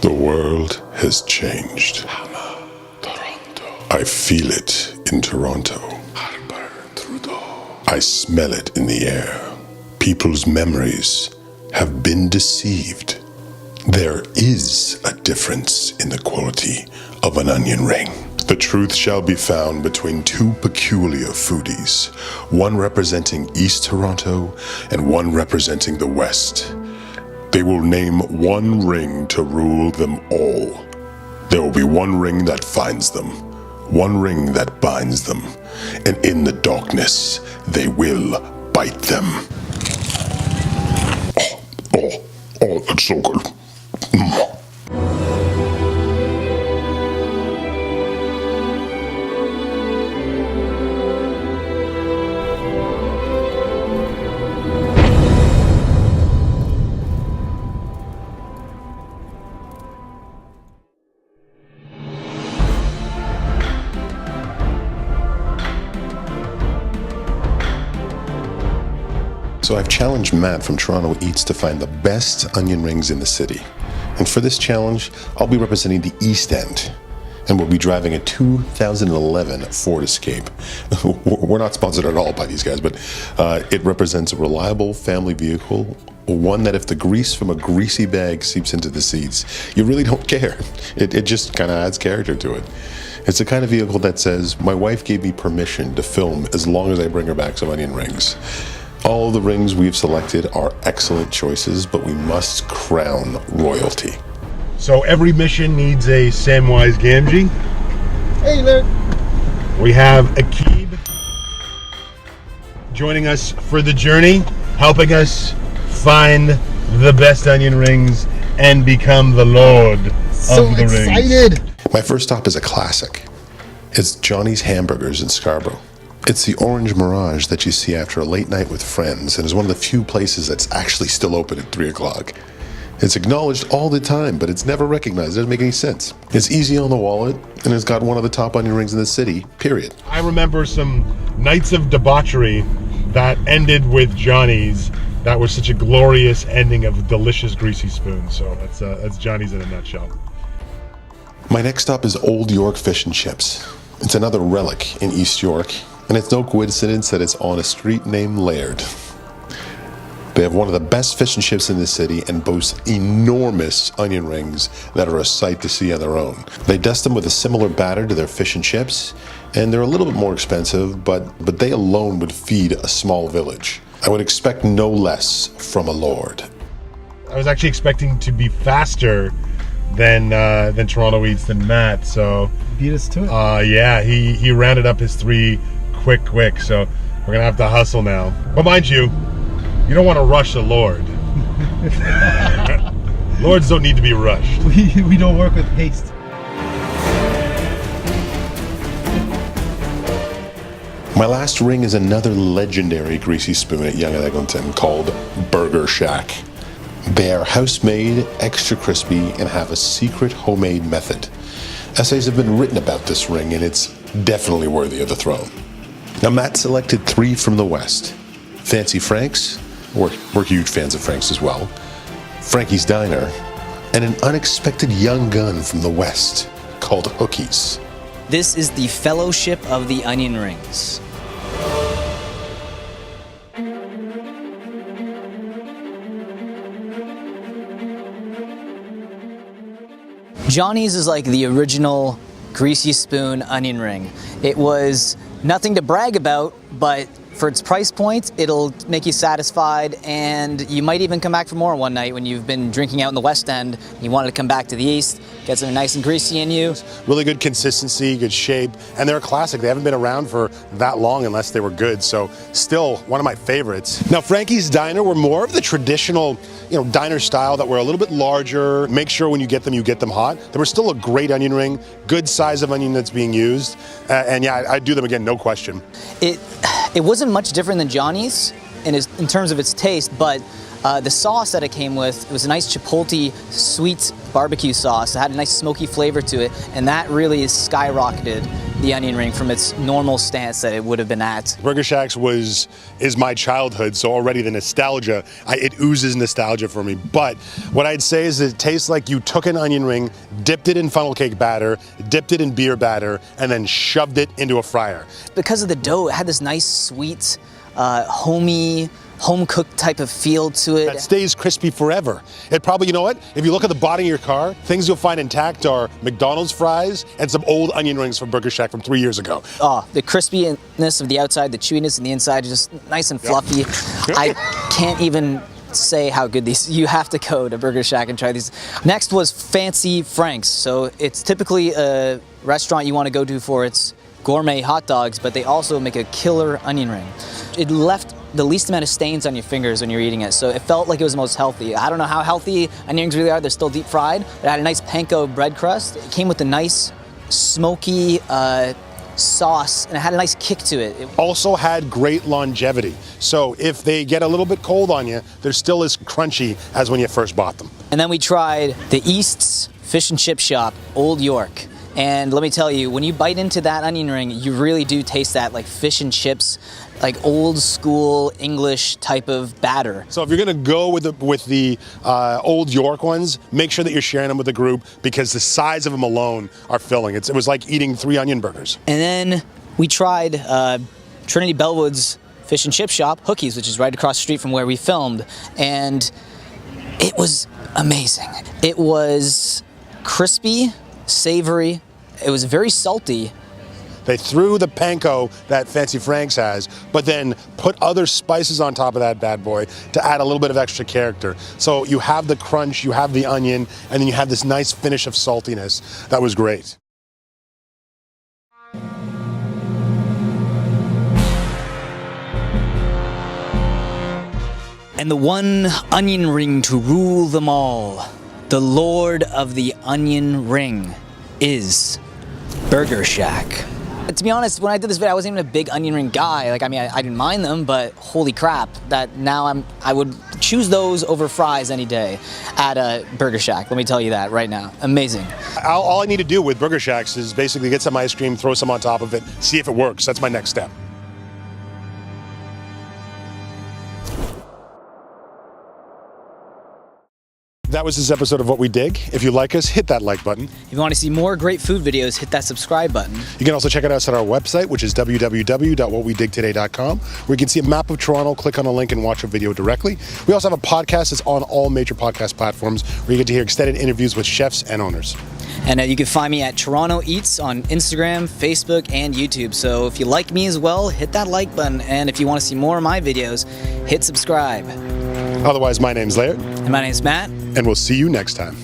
The world has changed. I feel it in Toronto. I smell it in the air. People's memories have been deceived. There is a difference in the quality of an onion ring. The truth shall be found between two peculiar foodies, one representing East Toronto and one representing the West. They will name one ring to rule them all. There will be one ring that finds them, one ring that binds them, and in the darkness, they will bite them. Oh, that's so good. So I've challenged Matt from Toronto Eats to find the best onion rings in the city. And for this challenge, I'll be representing the East End. And we'll be driving a 2011 Ford Escape. We're not sponsored at all by these guys, but it represents a reliable family vehicle, one that if the grease from a greasy bag seeps into the seats, you really don't care. It just kind of adds character to it. It's the kind of vehicle that says, my wife gave me permission to film as long as I bring her back some onion rings. All of the rings we've selected are excellent choices, but we must crown royalty. So every mission needs a Samwise Gamgee. Hey, Laird. We have Akib joining us for the journey, helping us find the best onion rings and become the lord of the rings. So excited! My first stop is a classic. It's Johnny's Hamburgers in Scarborough. It's the orange mirage that you see after a late night with friends, and is one of the few places that's actually still open at 3 o'clock. It's acknowledged all the time, but it's never recognized. It doesn't make any sense. It's easy on the wallet, and it's got one of the top onion rings in the city, period. I remember some nights of debauchery that ended with Johnny's. That was such a glorious ending of delicious greasy spoon. So that's Johnny's in a nutshell. My next stop is Old Yorke Fish and Chips. It's another relic in East York, and it's no coincidence that it's on a street named Laird. They have one of the best fish and chips in the city and boast enormous onion rings that are a sight to see on their own. They dust them with a similar batter to their fish and chips, and they're a little bit more expensive, but they alone would feed a small village. I would expect no less from a lord. I was actually expecting to be faster than Toronto Eats than Matt, so Beat us to it. yeah, he rounded up his 3 quick, so we're gonna have to hustle now. But mind you, you don't want to rush the Lord. Lords don't need to be rushed. We don't work with haste. My last ring is another legendary greasy spoon at Yonge and Eglinton called Burger Shack. They are house-made, extra crispy, and have a secret homemade method. Essays have been written about this ring, and it's definitely worthy of the throne. Now, Matt selected 3 from the West. Fancy Frank's, we're huge fans of Frank's as well, Frankie's Diner, and an unexpected young gun from the West called Hooky's. This is the Fellowship of the Onion Rings. Johnny's is like the original greasy spoon onion ring. It was nothing to brag about, but for its price point, it'll make you satisfied, and you might even come back for more one night when you've been drinking out in the West End. You wanted to come back to the East, get something nice and greasy in you. Really good consistency, good shape, and they're a classic. They haven't been around for that long unless they were good, so still one of my favorites. Now, Frankie's Diner were more of the traditional, diner style that were a little bit larger. Make sure when you get them hot. They were still a great onion ring, good size of onion that's being used, and yeah, I'd do them again, no question. It wasn't much different than Johnny's in terms of its taste, but The sauce that it came with, it was a nice chipotle sweet barbecue sauce. It had a nice smoky flavor to it, and that really skyrocketed the onion ring from its normal stance that it would have been at. Burger Shack's is my childhood, so already the nostalgia, it oozes nostalgia for me. But what I'd say is it tastes like you took an onion ring, dipped it in funnel cake batter, dipped it in beer batter, and then shoved it into a fryer. Because of the dough, it had this nice sweet, homey, home-cooked type of feel to it. That stays crispy forever. It probably, you know what? If you look at the bottom of your car, things you'll find intact are McDonald's fries and some old onion rings from Burger Shack from 3 years ago. Oh, the crispiness of the outside, the chewiness on the inside, just nice and fluffy. Yep. I can't even say how good these. You have to go to Burger Shack and try these. Next was Fancy Frank's. So it's typically a restaurant you want to go to for its gourmet hot dogs, but they also make a killer onion ring. It left the least amount of stains on your fingers when you're eating it, so it felt like it was the most healthy. I don't know how healthy onion rings really are. They're still deep fried. It had a nice panko bread crust. It came with a nice smoky sauce, and it had a nice kick to it. It also had great longevity. So if they get a little bit cold on you, they're still as crunchy as when you first bought them. And then we tried the East's Fish and Chip Shop, Old Yorke. And let me tell you, when you bite into that onion ring, you really do taste that like fish and chips, like old school English type of batter. So if you're gonna go with the Old York ones, make sure that you're sharing them with the group because the size of them alone are filling. It was like eating 3 onion burgers. And then we tried Trinity Bellwood's Fish and Chip Shop, Hooky's, which is right across the street from where we filmed, and it was amazing. It was crispy, savory. It was very salty. They threw the panko that Fancy Frank's has, but then put other spices on top of that bad boy to add a little bit of extra character. So you have the crunch, you have the onion, and then you have this nice finish of saltiness. That was great. And the one onion ring to rule them all, the Lord of the Onion Ring, is Burger Shack. To be honest, when I did this video, I wasn't even a big onion ring guy. Like, I mean, I didn't mind them, but holy crap, that now I would choose those over fries any day at a Burger Shack. Let me tell you that right now. Amazing. All I need to do with Burger Shacks is basically get some ice cream, throw some on top of it, see if it works. That's my next step. That was this episode of What We Dig. If you like us, hit that like button. If you want to see more great food videos, hit that subscribe button. You can also check out us on our website, which is www.whatwedigtoday.com, where you can see a map of Toronto, click on a link, and watch a video directly. We also have a podcast that's on all major podcast platforms, where you get to hear extended interviews with chefs and owners. And you can find me at Toronto Eats on Instagram, Facebook, and YouTube. So if you like me as well, hit that like button. And if you want to see more of my videos, hit subscribe. Otherwise, my name's Laird. And my name's Matt. And we'll see you next time.